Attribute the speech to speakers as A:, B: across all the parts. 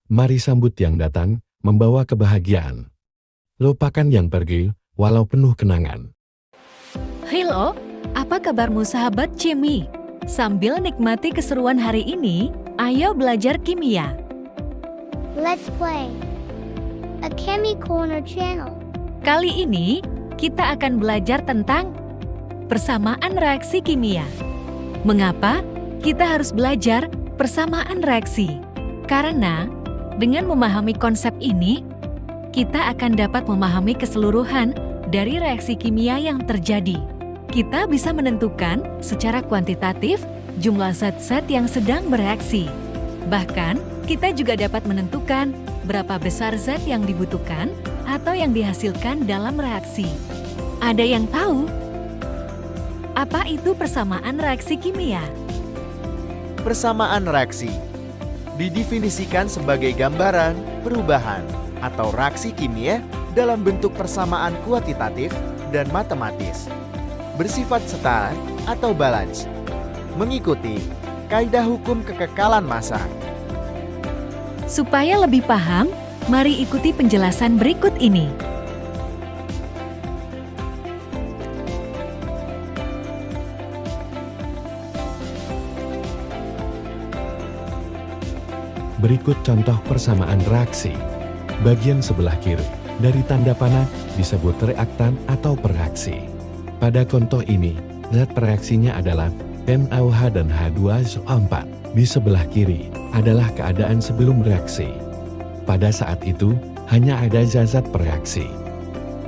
A: Mari sambut yang datang, membawa kebahagiaan. Lupakan yang pergi, walau penuh kenangan.
B: Halo, apa kabarmu sahabat Cimi? Sambil nikmati keseruan hari ini, ayo belajar kimia.
C: Let's play a Chemi Corner channel.
B: Kali ini, kita akan belajar tentang persamaan reaksi kimia. Mengapa kita harus belajar persamaan reaksi? Karena dengan memahami konsep ini, kita akan dapat memahami keseluruhan dari reaksi kimia yang terjadi. Kita bisa menentukan secara kuantitatif jumlah zat-zat yang sedang bereaksi. Bahkan, kita juga dapat menentukan berapa besar zat yang dibutuhkan atau yang dihasilkan dalam reaksi. Ada yang tahu? Apa itu persamaan reaksi kimia?
D: Persamaan reaksi didefinisikan sebagai gambaran perubahan atau reaksi kimia dalam bentuk persamaan kuantitatif dan matematis, bersifat setara atau balance, mengikuti kaidah hukum kekekalan massa.
B: Supaya lebih paham, mari ikuti penjelasan berikut ini.
A: Berikut contoh persamaan reaksi. Bagian sebelah kiri, dari tanda panah, disebut reaktan atau pereaksi. Pada contoh ini, zat pereaksinya adalah NaOH dan H2SO4. Di sebelah kiri, adalah keadaan sebelum reaksi. Pada saat itu, hanya ada zat pereaksi.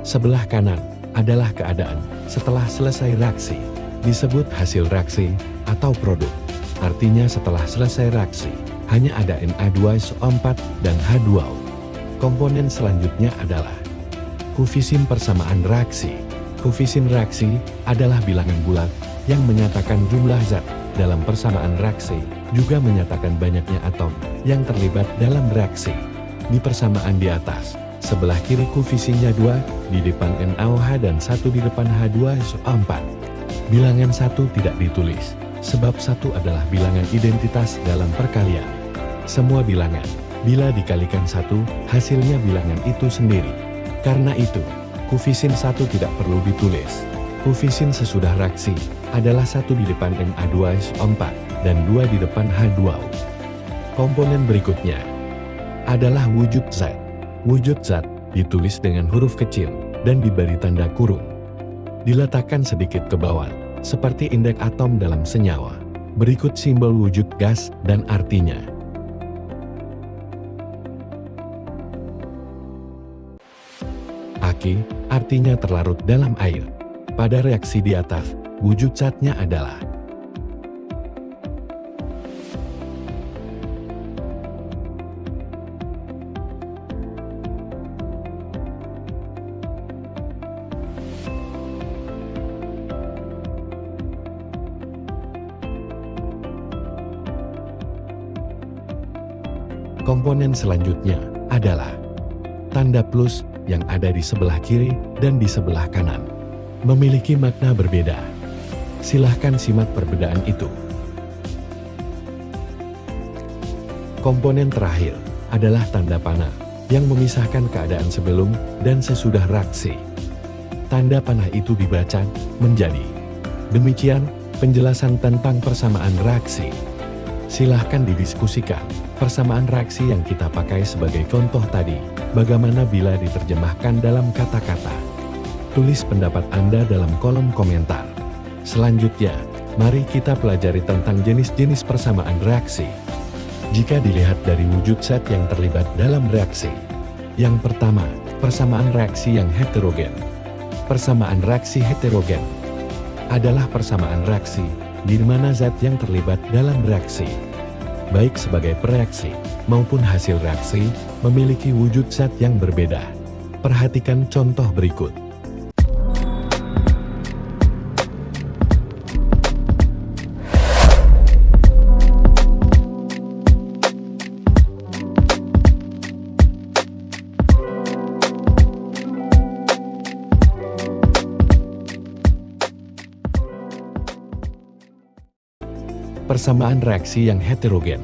A: Sebelah kanan, adalah keadaan setelah selesai reaksi. Disebut hasil reaksi atau produk. Artinya setelah selesai reaksi, hanya ada Na2SO4 dan H2O. Komponen selanjutnya adalah koefisien persamaan reaksi. Koefisien reaksi adalah bilangan bulat yang menyatakan jumlah zat dalam persamaan reaksi, juga menyatakan banyaknya atom yang terlibat dalam reaksi. Di persamaan di atas, sebelah kiri koefisiennya 2 di depan NaOH dan 1 di depan H2SO4. Bilangan 1 tidak ditulis, sebab 1 adalah bilangan identitas dalam perkalian. Semua bilangan, bila dikalikan 1, hasilnya bilangan itu sendiri. Karena itu, koefisien 1 tidak perlu ditulis. Koefisien sesudah reaksi adalah 1 di depan Na2SO4 dan 2 di depan H2O. Komponen berikutnya adalah wujud zat. Wujud zat ditulis dengan huruf kecil dan diberi tanda kurung. Diletakkan sedikit ke bawah, seperti indeks atom dalam senyawa. Berikut simbol wujud gas dan artinya. Aki, artinya terlarut dalam air. Pada reaksi di atas, wujud zatnya adalah komponen selanjutnya adalah tanda plus yang ada di sebelah kiri dan di sebelah kanan. Memiliki makna berbeda. Silahkan simak perbedaan itu. Komponen terakhir adalah tanda panah yang memisahkan keadaan sebelum dan sesudah reaksi. Tanda panah itu dibaca menjadi. Demikian penjelasan tentang persamaan reaksi. Silahkan didiskusikan persamaan reaksi yang kita pakai sebagai contoh tadi. Bagaimana bila diterjemahkan dalam kata-kata? Tulis pendapat Anda dalam kolom komentar. Selanjutnya, mari kita pelajari tentang jenis-jenis persamaan reaksi. Jika dilihat dari wujud zat yang terlibat dalam reaksi. Yang pertama, persamaan reaksi yang heterogen. Persamaan reaksi heterogen adalah persamaan reaksi di mana zat yang terlibat dalam reaksi, baik sebagai pereaksi maupun hasil reaksi, memiliki wujud zat yang berbeda. Perhatikan contoh berikut. Persamaan reaksi yang heterogen.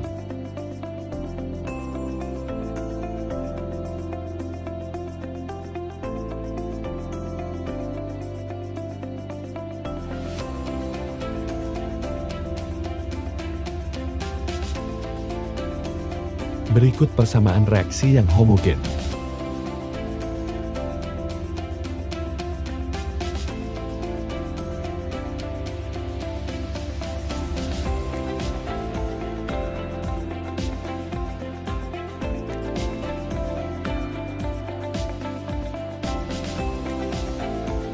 A: Berikut persamaan reaksi yang homogen.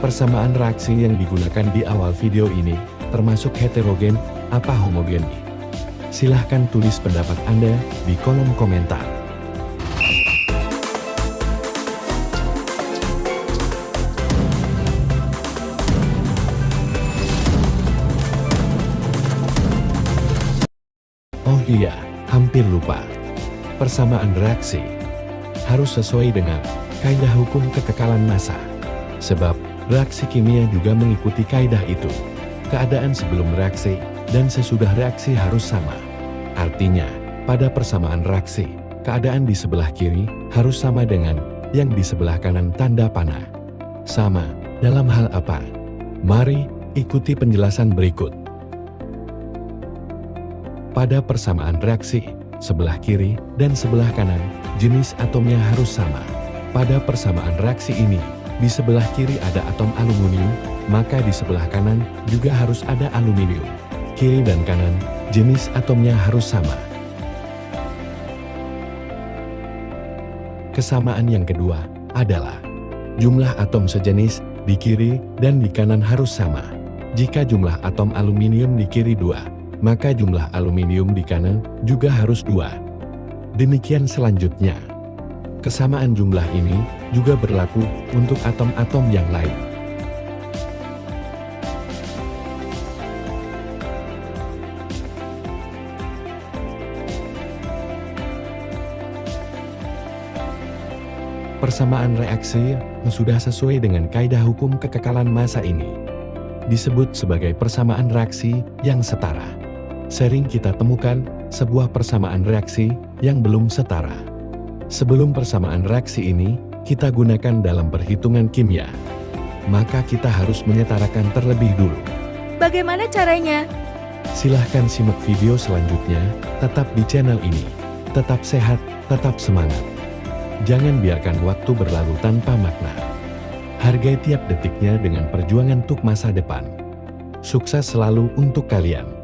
A: Persamaan reaksi yang digunakan di awal video ini, termasuk heterogen, apa homogen? Silahkan tulis pendapat Anda di kolom komentar. Oh iya, hampir lupa. Persamaan reaksi harus sesuai dengan kaidah hukum kekekalan massa. Sebab, reaksi kimia juga mengikuti kaidah itu. Keadaan sebelum reaksi dan sesudah reaksi harus sama. Artinya, pada persamaan reaksi, keadaan di sebelah kiri harus sama dengan yang di sebelah kanan tanda panah. Sama, dalam hal apa? Mari ikuti penjelasan berikut. Pada persamaan reaksi, sebelah kiri dan sebelah kanan, jenis atomnya harus sama. Pada persamaan reaksi ini, di sebelah kiri ada atom aluminium, maka di sebelah kanan juga harus ada aluminium. Kiri dan kanan, jenis atomnya harus sama. Kesamaan yang kedua adalah jumlah atom sejenis di kiri dan di kanan harus sama. Jika jumlah atom aluminium di kiri 2, maka jumlah aluminium di kanan juga harus 2. Demikian selanjutnya. Kesamaan jumlah ini juga berlaku untuk atom-atom yang lain. Persamaan reaksi sudah sesuai dengan kaidah hukum kekekalan massa ini. Disebut sebagai persamaan reaksi yang setara. Sering kita temukan sebuah persamaan reaksi yang belum setara. Sebelum persamaan reaksi ini kita gunakan dalam perhitungan kimia, maka kita harus menyetarakan terlebih dulu.
B: Bagaimana caranya?
A: Silahkan simak video selanjutnya, tetap di channel ini. Tetap sehat, tetap semangat. Jangan biarkan waktu berlalu tanpa makna. Hargai tiap detiknya dengan perjuangan untuk masa depan. Sukses selalu untuk kalian.